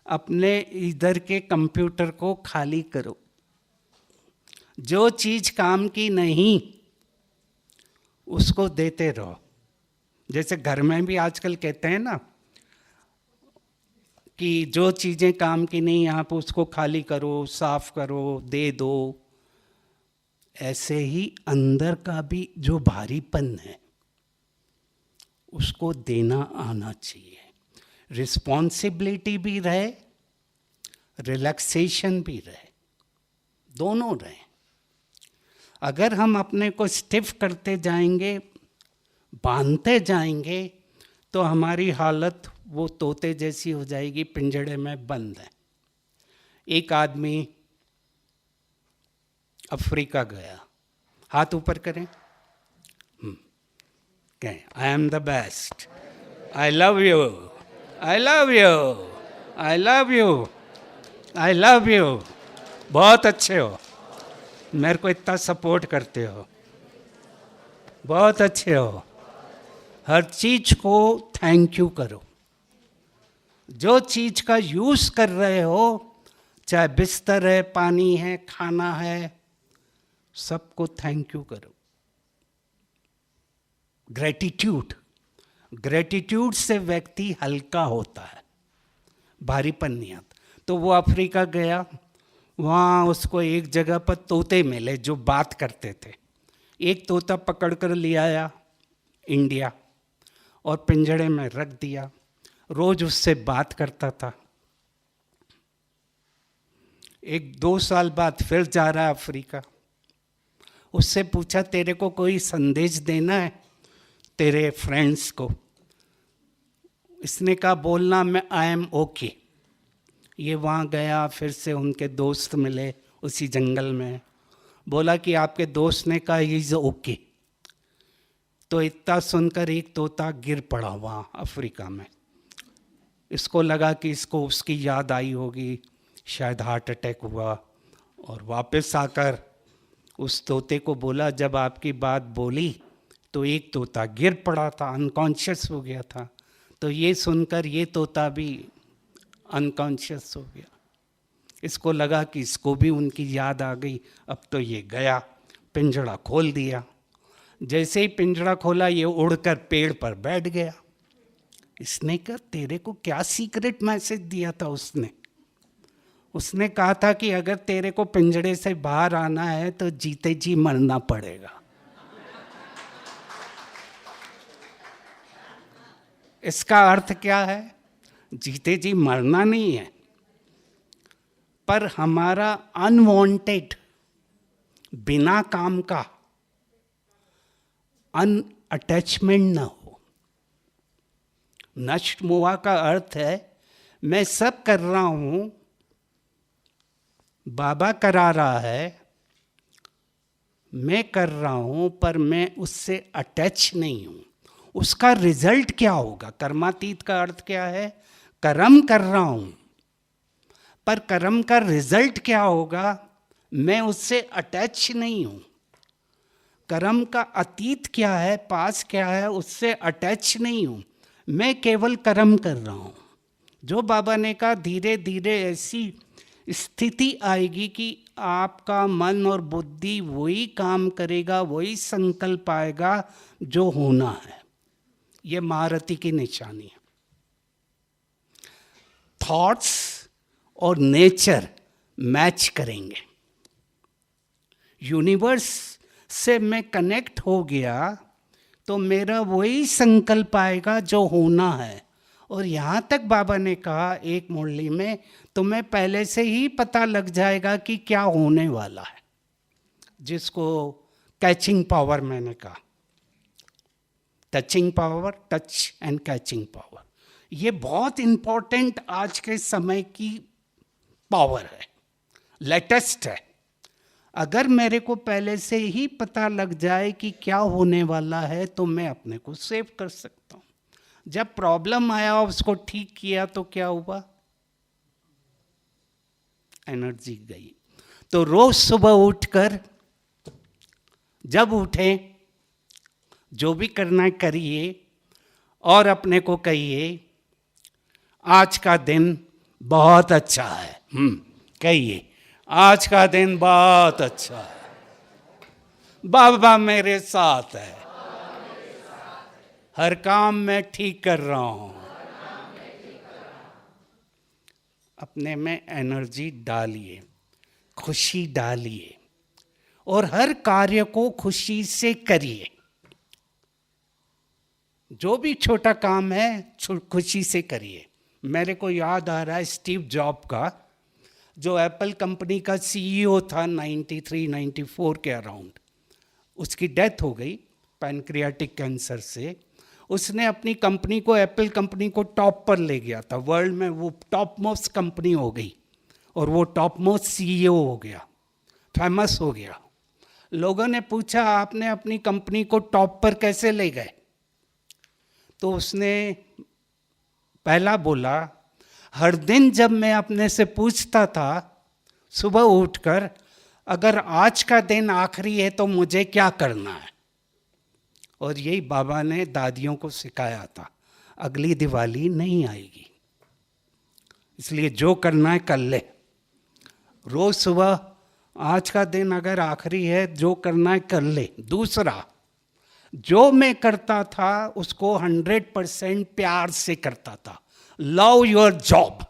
अपने इधर के कंप्यूटर को खाली करो। जो चीज काम की नहीं उसको देते रहो। जैसे घर में भी आजकल कहते हैं ना कि जो चीजें काम की नहीं आप उसको खाली करो, साफ करो, दे दो। ऐसे ही अंदर का भी जो भारीपन है उसको देना आना चाहिए। रिस्पॉन्सिबिलिटी भी रहे, रिलैक्सेशन भी रहे, दोनों रहे। अगर हम अपने को स्टिफ करते जाएंगे, बांधते जाएंगे, तो हमारी हालत वो तोते जैसी हो जाएगी, पिंजड़े में बंद है। एक आदमी अफ्रीका गया, हाथ ऊपर करें, कहें I am the best, I love you, I love you, I love you, I love you, बहुत अच्छे हो, मेरे को इतना सपोर्ट करते हो, बहुत अच्छे हो। हर चीज को थैंक यू करो। जो चीज का यूज कर रहे हो, चाहे बिस्तर है, पानी है, खाना है, सबको थैंक यू करो। ग्रेटिट्यूड, ग्रेटिट्यूड से व्यक्ति हल्का होता है, भारीपन नहीं आता। तो वो अफ्रीका गया, वहाँ उसको एक जगह पर तोते मिले जो बात करते थे। एक तोता पकड़ कर ले आया इंडिया और पिंजड़े में रख दिया, रोज उससे बात करता था। 1-2 साल बाद फिर जा रहा है अफ्रीका, उससे पूछा तेरे को कोई संदेश देना है तेरे फ्रेंड्स को? इसने कहा बोलना मैं आई एम ओके। ये वहाँ गया, फिर से उनके दोस्त मिले उसी जंगल में, बोला कि आपके दोस्त ने कहा ही इज ओके। तो इतना सुनकर एक तोता गिर पड़ा वहाँ अफ्रीका में। इसको लगा कि इसको उसकी याद आई होगी, शायद हार्ट अटैक हुआ, और वापस आकर उस तोते को बोला जब आपकी बात बोली तो एक तोता गिर पड़ा था, अनकॉन्शियस हो गया था। तो ये सुनकर ये तोता भी अनकॉन्शियस हो गया। इसको लगा कि इसको भी उनकी याद आ गई। अब तो ये गया, पिंजड़ा खोल दिया। जैसे ही पिंजड़ा खोला ये उड़कर पेड़ पर बैठ गया। इसने कहा तेरे को क्या सीक्रेट मैसेज दिया था उसने कहा था कि अगर तेरे को पिंजड़े से बाहर आना है तो जीते जी मरना पड़ेगा। इसका अर्थ क्या है? जीते जी मरना नहीं है, पर हमारा अनवांटेड, बिना काम का अनअटैचमेंट ना हो। नष्ट मोहा का अर्थ है मैं सब कर रहा हूं, बाबा करा रहा है, मैं कर रहा हूं, पर मैं उससे अटैच नहीं हूं। उसका रिजल्ट क्या होगा? कर्मातीत का अर्थ क्या है? कर्म कर रहा हूं, पर कर्म का रिजल्ट क्या होगा? मैं उससे अटैच नहीं हूं। कर्म का अतीत क्या है, पास क्या है, उससे अटैच नहीं हूं। मैं केवल कर्म कर रहा हूं। जो बाबा ने कहा धीरे धीरे ऐसी स्थिति आएगी कि आपका मन और बुद्धि वही काम करेगा, वही संकल्प आएगा जो होना है। ये महारथी की निशानी है। थॉट्स और नेचर मैच करेंगे। यूनिवर्स से मैं कनेक्ट हो गया तो मेरा वही संकल्प आएगा जो होना है। और यहाँ तक बाबा ने कहा एक मुरली में, तुम्हें पहले से ही पता लग जाएगा कि क्या होने वाला है, जिसको कैचिंग पावर मैंने कहा। Touching power, touch and catching power, ये बहुत इंपॉर्टेंट आज के समय की पावर है, लेटेस्ट है। अगर मेरे को पहले से ही पता लग जाए कि क्या होने वाला है तो मैं अपने को सेव कर सकता हूँ। जब प्रॉब्लम आया उसको ठीक किया तो क्या हुआ? एनर्जी गई। तो रोज सुबह उठकर जब उठें, जो भी करना है करिए और अपने को कहिए आज का दिन बहुत अच्छा है। कहिए आज का दिन बहुत अच्छा है, बाबा मेरे साथ है, हर काम मैं ठीक कर रहा हूं। अपने में एनर्जी डालिए, खुशी डालिए और हर कार्य को खुशी से करिए। जो भी छोटा काम है खुशी से करिए। मेरे को याद आ रहा है स्टीव जॉब का, जो एप्पल कंपनी का सीईओ था 93-94 के अराउंड। उसकी डेथ हो गई पैनक्रियाटिक कैंसर से। उसने अपनी कंपनी को, एप्पल कंपनी को टॉप पर ले गया था, वर्ल्ड में वो टॉप मोस्ट कंपनी हो गई और वो टॉप मोस्ट सीईओ हो गया, फेमस हो गया। लोगों ने पूछा आपने अपनी कंपनी को टॉप पर कैसे ले गए? तो उसने पहला बोला, हर दिन जब मैं अपने से पूछता था सुबह उठकर, अगर आज का दिन आखिरी है तो मुझे क्या करना है? और यही बाबा ने दादियों को सिखाया था, अगली दिवाली नहीं आएगी, इसलिए जो करना है कर ले। रोज सुबह आज का दिन अगर आखिरी है, जो करना है कर ले। दूसरा, जो मैं करता था उसको 100% प्यार से करता था। Love your job.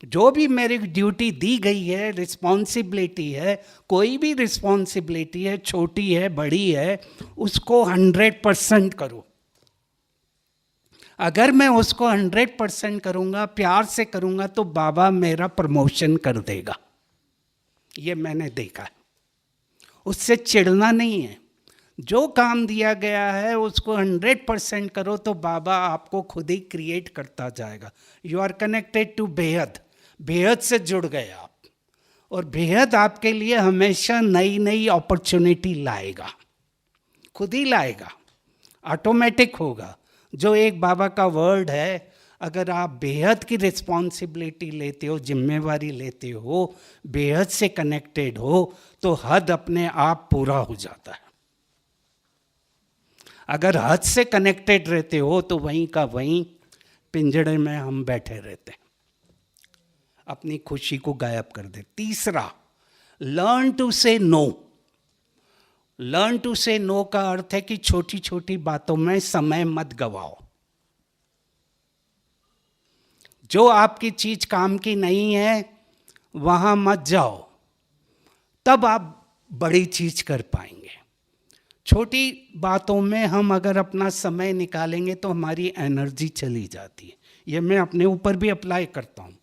जो भी मेरी ड्यूटी दी गई है, रिस्पॉन्सिबिलिटी है, कोई भी रिस्पॉन्सिबिलिटी है, छोटी है बड़ी है, उसको 100% करो। अगर मैं उसको 100% करूंगा, प्यार से करूंगा, तो बाबा मेरा प्रमोशन कर देगा। ये मैंने देखा है। उससे चिढ़ना नहीं है। जो काम दिया गया है उसको 100% करो तो बाबा आपको खुद ही क्रिएट करता जाएगा। यू आर कनेक्टेड टू बेहद। बेहद से जुड़ गए आप, और बेहद आपके लिए हमेशा नई नई अपॉर्चुनिटी लाएगा, खुद ही लाएगा, ऑटोमेटिक होगा। जो एक बाबा का वर्ड है, अगर आप बेहद की रिस्पॉन्सिबिलिटी लेते हो, जिम्मेवारी लेते हो, बेहद से कनेक्टेड हो, तो हद अपने आप पूरा हो जाता है। अगर हद से कनेक्टेड रहते हो तो वहीं का वहीं पिंजड़े में हम बैठे रहते हैं, अपनी खुशी को गायब कर दे। तीसरा, लर्न टू से नो। लर्न टू से नो का अर्थ है कि छोटी छोटी बातों में समय मत गवाओ। जो आपकी चीज काम की नहीं है वहां मत जाओ, तब आप बड़ी चीज कर पाएंगे। छोटी बातों में हम अगर अपना समय निकालेंगे तो हमारी एनर्जी चली जाती है। ये मैं अपने ऊपर भी अप्लाई करता हूँ।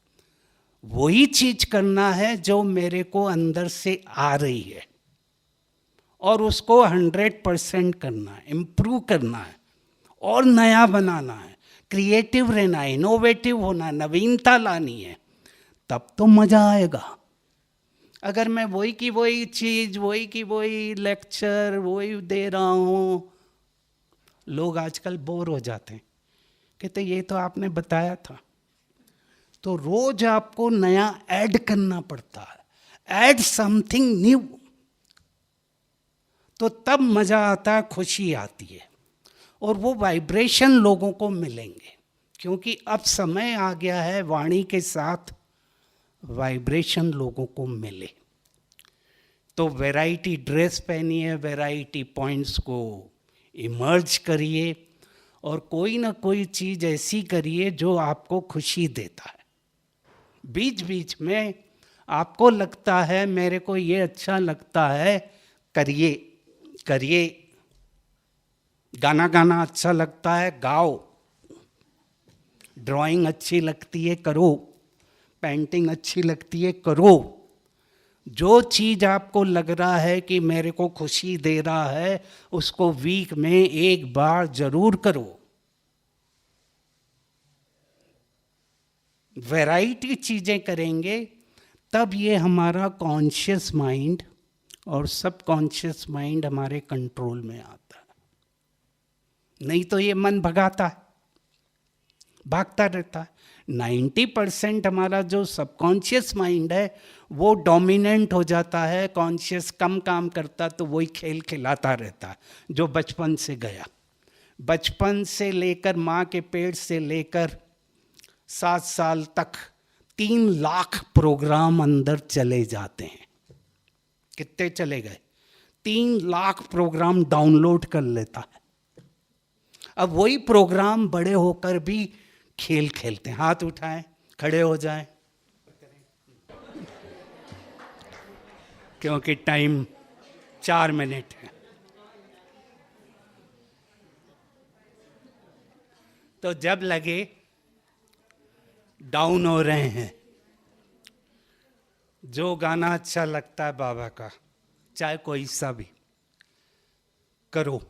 वही चीज करना है जो मेरे को अंदर से आ रही है, और उसको 100% करना है, इम्प्रूव करना है और नया बनाना है, क्रिएटिव रहना है, इनोवेटिव होना है, नवीनता लानी है, तब तो मजा आएगा। अगर मैं वही की वही चीज, वही की वही लेक्चर वही दे रहा हूँ, लोग आजकल बोर हो जाते हैं, कहते ये तो आपने बताया था। तो रोज आपको नया ऐड करना पड़ता है, ऐड समथिंग न्यू, तो तब मजा आता है, खुशी आती है, और वो वाइब्रेशन लोगों को मिलेंगे। क्योंकि अब समय आ गया है वाणी के साथ वाइब्रेशन लोगों को मिले। तो वैरायटी ड्रेस पहनिए, वैरायटी पॉइंट्स को इमर्ज करिए, और कोई ना कोई चीज ऐसी करिए जो आपको खुशी देता है। बीच बीच में आपको लगता है मेरे को ये अच्छा लगता है, करिए करिए। गाना गाना अच्छा लगता है, गाओ। ड्राइंग अच्छी लगती है, करो। पेंटिंग अच्छी लगती है, करो। जो चीज आपको लग रहा है कि मेरे को खुशी दे रहा है, उसको वीक में एक बार जरूर करो। वैरायटी चीजें करेंगे तब ये हमारा कॉन्शियस माइंड और सबकॉन्शियस माइंड हमारे कंट्रोल में आता है। नहीं तो ये मन भगाता है। भागता रहता है। 90% हमारा जो सबकॉन्शियस माइंड है वो डोमिनेंट हो जाता है, कॉन्शियस कम काम करता तो वही खेल खिलाता रहता है जो बचपन से गया। बचपन से लेकर माँ के पेट से लेकर 7 साल तक 3 लाख प्रोग्राम अंदर चले जाते हैं। कितने चले गए? 3 लाख प्रोग्राम डाउनलोड कर लेता है। अब वही प्रोग्राम बड़े होकर भी खेल खेलते हैं। हाथ उठाएं, खड़े हो जाएं, क्योंकि टाइम 4 मिनट है। तो जब लगे डाउन हो रहे हैं, जो गाना अच्छा लगता है बाबा का, चाहे कोई सा भी, करो।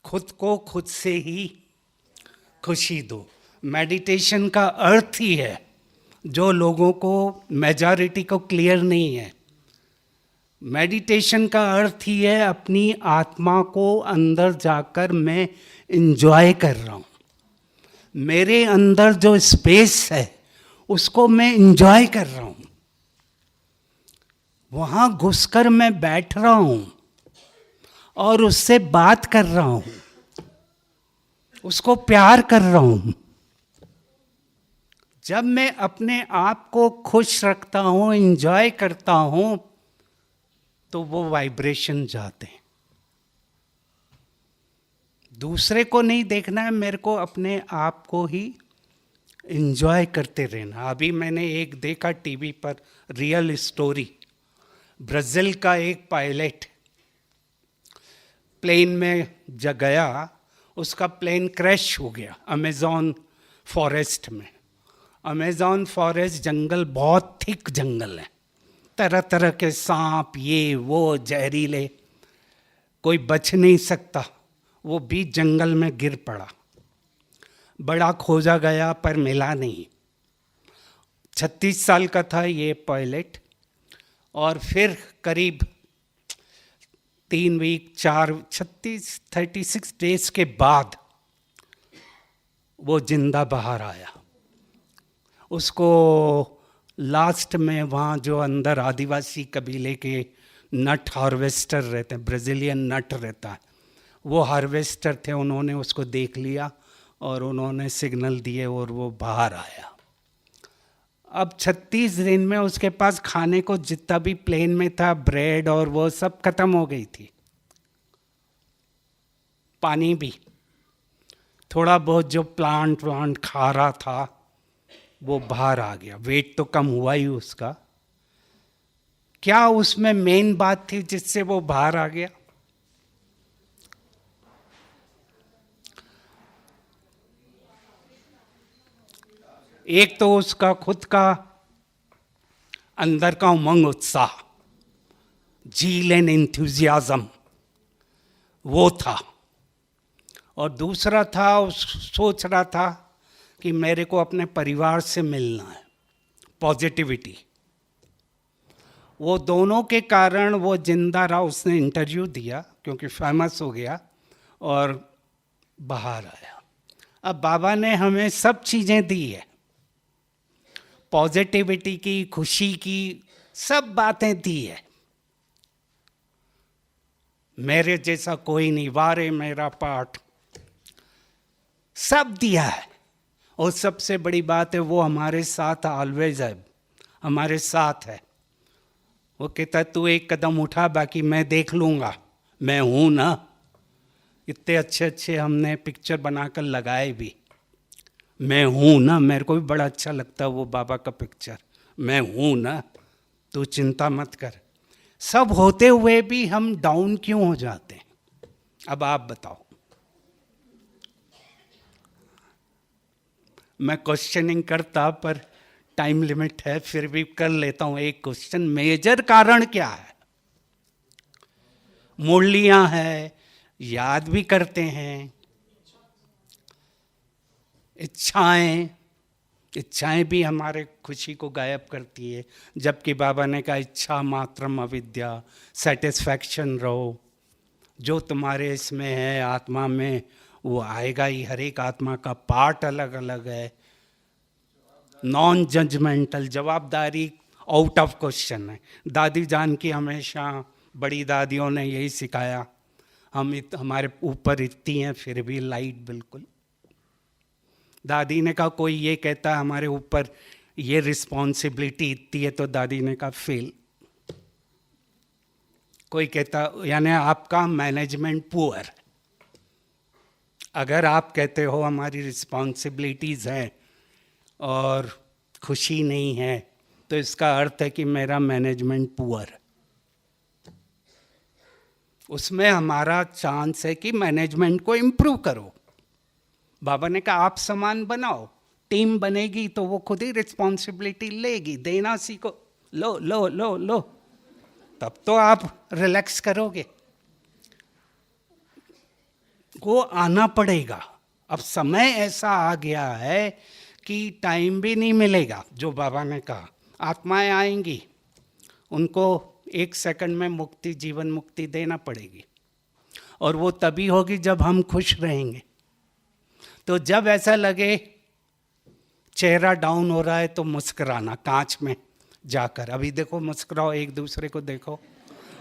खुद को खुद से ही खुशी दो। मेडिटेशन का अर्थ ही है, जो लोगों को, मेजॉरिटी को क्लियर नहीं है। मेडिटेशन का अर्थ ही है अपनी आत्मा को अंदर जाकर मैं इंजॉय कर रहा हूँ। मेरे अंदर जो स्पेस है उसको मैं इंजॉय कर रहा हूँ। वहाँ घुसकर मैं बैठ रहा हूँ और उससे बात कर रहा हूँ, उसको प्यार कर रहा हूँ। जब मैं अपने आप को खुश रखता हूँ, इंजॉय करता हूँ, तो वो वाइब्रेशन जाते हैं। दूसरे को नहीं देखना है, मेरे को अपने आप को ही इंजॉय करते रहना। अभी मैंने एक देखा टीवी पर, रियल स्टोरी। ब्राज़ील का एक पायलट प्लेन में गया, उसका प्लेन क्रैश हो गया अमेज़न फॉरेस्ट में। अमेज़न फॉरेस्ट जंगल बहुत थिक जंगल है, तरह तरह के सांप, ये वो जहरीले, कोई बच नहीं सकता। वो बीच जंगल में गिर पड़ा, बड़ा खोजा गया पर मिला नहीं। 36 साल का था ये पायलट। और फिर करीब 3 वीक 36 डेज के बाद वो जिंदा बाहर आया। उसको लास्ट में वहाँ जो अंदर आदिवासी कबीले के नट हार्वेस्टर रहते हैं, ब्राज़ीलियन नट रहता है, वो हार्वेस्टर थे, उन्होंने उसको देख लिया और उन्होंने सिग्नल दिए और वो बाहर आया। अब 36 दिन में उसके पास खाने को जितना भी प्लेन में था, ब्रेड और वो सब खत्म हो गई थी, पानी भी। थोड़ा बहुत जो प्लांट खा रहा था वो बाहर आ गया। वेट तो कम हुआ ही उसका। क्या उसमें मेन बात थी जिससे वो बाहर आ गया? एक तो उसका खुद का अंदर का उमंग, उत्साह, जील एंड एंथुजियाज्म वो था। और दूसरा था, सोच रहा था कि मेरे को अपने परिवार से मिलना है, पॉजिटिविटी। वो दोनों के कारण वो जिंदा रहा। उसने इंटरव्यू दिया क्योंकि फेमस हो गया और बाहर आया। अब बाबा ने हमें सब चीज़ें दी है, पॉजिटिविटी की, खुशी की, सब बातें दी है। मेरे जैसा कोई नहीं, वारे मेरा पाठ, सब दिया है। और सबसे बड़ी बात है वो हमारे साथ ऑलवेज है, हमारे साथ है। वो कहता है तू एक कदम उठा, बाकी मैं देख लूँगा, मैं हूँ ना। इतने अच्छे अच्छे हमने पिक्चर बनाकर लगाए भी, मैं हूँ ना। मेरे को भी बड़ा अच्छा लगता है वो बाबा का पिक्चर, मैं हूँ ना, तू चिंता मत कर। सब होते हुए भी हम डाउन क्यों हो जाते हैं? अब आप बताओ। मैं क्वेश्चनिंग करता पर टाइम लिमिट है, फिर भी कर लेता हूँ एक क्वेश्चन। मेजर कारण क्या है? मुरलियाँ हैं, याद भी करते हैं, इच्छाएं भी हमारे खुशी को गायब करती है। जबकि बाबा ने कहा इच्छा मात्रम अविद्या, सेटिस्फैक्शन रहो, जो तुम्हारे इसमें है आत्मा में वो आएगा ही। हर एक आत्मा का पार्ट अलग अलग है। नॉन जजमेंटल, जवाबदारी आउट ऑफ क्वेश्चन है। दादी जान की हमेशा बड़ी दादियों ने यही सिखाया। हमारे ऊपर इतनी है फिर भी लाइट बिल्कुल। दादी ने कहा कोई ये कहता है हमारे ऊपर ये रिस्पॉन्सिबिलिटी इतनी है, तो दादी ने कहा फेल। कोई कहता यानी आपका मैनेजमेंट पुअर। अगर आप कहते हो हमारी रिस्पॉन्सिबिलिटीज़ हैं और खुशी नहीं है, तो इसका अर्थ है कि मेरा मैनेजमेंट पुअर। उसमें हमारा चांस है कि मैनेजमेंट को इम्प्रूव करो। बाबा ने कहा आप समान बनाओ, टीम बनेगी तो वो खुद ही रिस्पॉन्सिबिलिटी लेगी। देना सीखो, लो लो लो लो, तब तो आप रिलैक्स करोगे। वो आना पड़ेगा। अब समय ऐसा आ गया है कि टाइम भी नहीं मिलेगा। जो बाबा ने कहा आत्माएं आएंगी, उनको 1 सेकंड में मुक्ति, जीवन मुक्ति देना पड़ेगी, और वो तभी होगी जब हम खुश रहेंगे। तो जब ऐसा लगे चेहरा डाउन हो रहा है तो मुस्कुराना, कांच में जाकर। अभी देखो, मुस्कुराओ, एक दूसरे को देखो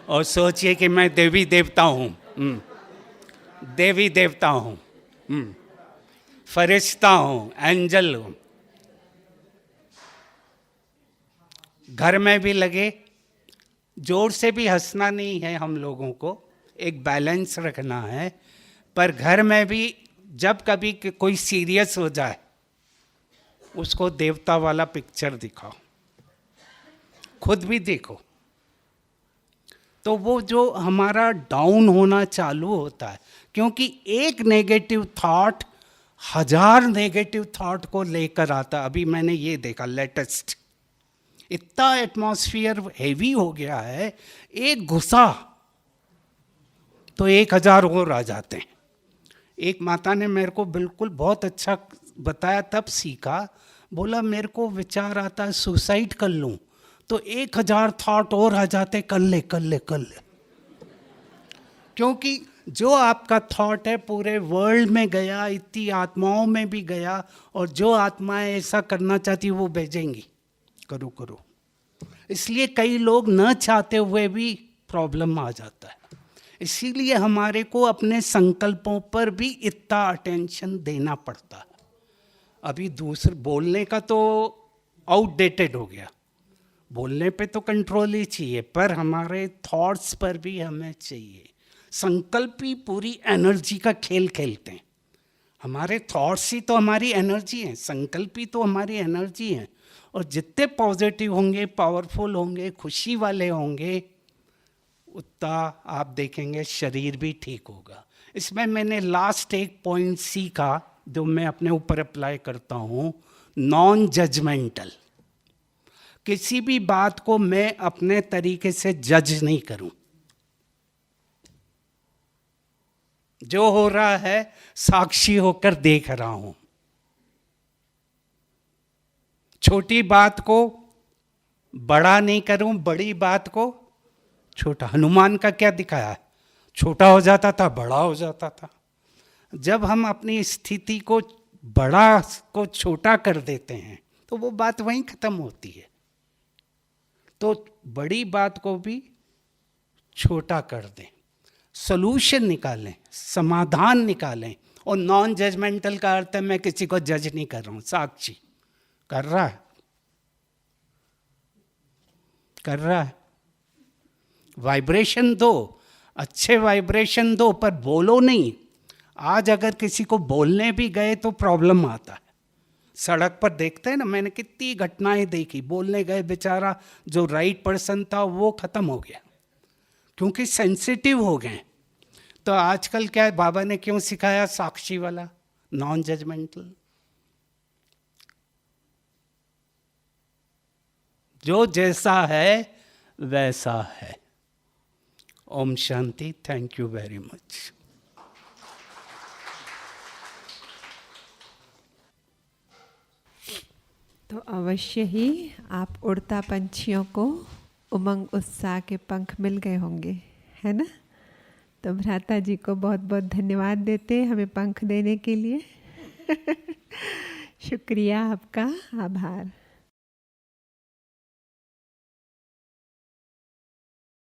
और सोचिए कि मैं देवी देवता हूँ, देवी देवता हूँ, फरिश्ता हूँ, एंजल हूँ। घर में भी लगे, जोर से भी हंसना नहीं है हम लोगों को, एक बैलेंस रखना है। पर घर में भी जब कभी कोई सीरियस हो जाए, उसको देवता वाला पिक्चर दिखाओ, खुद भी देखो। तो वो जो हमारा डाउन होना चालू होता है, क्योंकि एक नेगेटिव थॉट 1000 नेगेटिव थॉट को लेकर आता। अभी मैंने ये देखा लेटेस्ट, इतना एटमॉस्फेयर हेवी हो गया है, एक गुस्सा तो 1000 और आ जाते हैं। एक माता ने मेरे को बिल्कुल बहुत अच्छा बताया, तब सीखा। बोला मेरे को विचार आता है सुसाइड कर लूं, तो 1000 थॉट और आ जाते, कर ले कर ले कर ले। क्योंकि जो आपका थॉट है पूरे वर्ल्ड में गया, इतनी आत्माओं में भी गया, और जो आत्माएं ऐसा करना चाहती वो भेजेंगी, करो करो। इसलिए कई लोग न चाहते हुए भी प्रॉब्लम आ जाता है। इसीलिए हमारे को अपने संकल्पों पर भी इतना अटेंशन देना पड़ता है। अभी दूसरे बोलने का तो आउटडेटेड हो गया, बोलने पे तो कंट्रोल ही चाहिए, पर हमारे थॉट्स पर भी हमें चाहिए। संकल्प ही पूरी एनर्जी का खेल खेलते हैं। हमारे थॉट्स ही तो हमारी एनर्जी हैं, संकल्प ही तो हमारी एनर्जी हैं। और जितने पॉजिटिव होंगे, पावरफुल होंगे, खुशी वाले होंगे, उतना आप देखेंगे शरीर भी ठीक होगा। इसमें मैंने लास्ट एक पॉइंट सीखा जो मैं अपने ऊपर अप्लाई करता हूँ, नॉन जजमेंटल। किसी भी बात को मैं अपने तरीके से जज नहीं करूं। जो हो रहा है साक्षी होकर देख रहा हूं। छोटी बात को बड़ा नहीं करूं, बड़ी बात को छोटा। हनुमान का क्या दिखाया, छोटा हो जाता था, बड़ा हो जाता था। जब हम अपनी स्थिति को बड़ा को छोटा कर देते हैं तो वो बात वहीं खत्म होती है। तो बड़ी बात को भी छोटा कर दें, सॉल्यूशन निकालें, समाधान निकालें। और नॉन जजमेंटल का अर्थ है मैं किसी को जज नहीं कर रहा हूं, साक्षी कर रहा है, कर रहा है। वाइब्रेशन दो, अच्छे वाइब्रेशन दो, पर बोलो नहीं। आज अगर किसी को बोलने भी गए तो प्रॉब्लम आता है। सड़क पर देखते हैं ना, मैंने कितनी घटनाएं देखी, बोलने गए बेचारा जो राइट पर्सन था वो खत्म हो गया, क्योंकि सेंसिटिव हो गए। तो आजकल क्या है, बाबा ने क्यों सिखाया साक्षी वाला, नॉन जजमेंटल। जो जैसा है वैसा है। ओम शांति। Thank you very much. तो अवश्य ही आप उड़ता पंछियों को उमंग उत्साह के पंख मिल गए होंगे, है ना। तो भ्राता जी को बहुत बहुत धन्यवाद देते हैं हमें पंख देने के लिए। शुक्रिया, आपका आभार।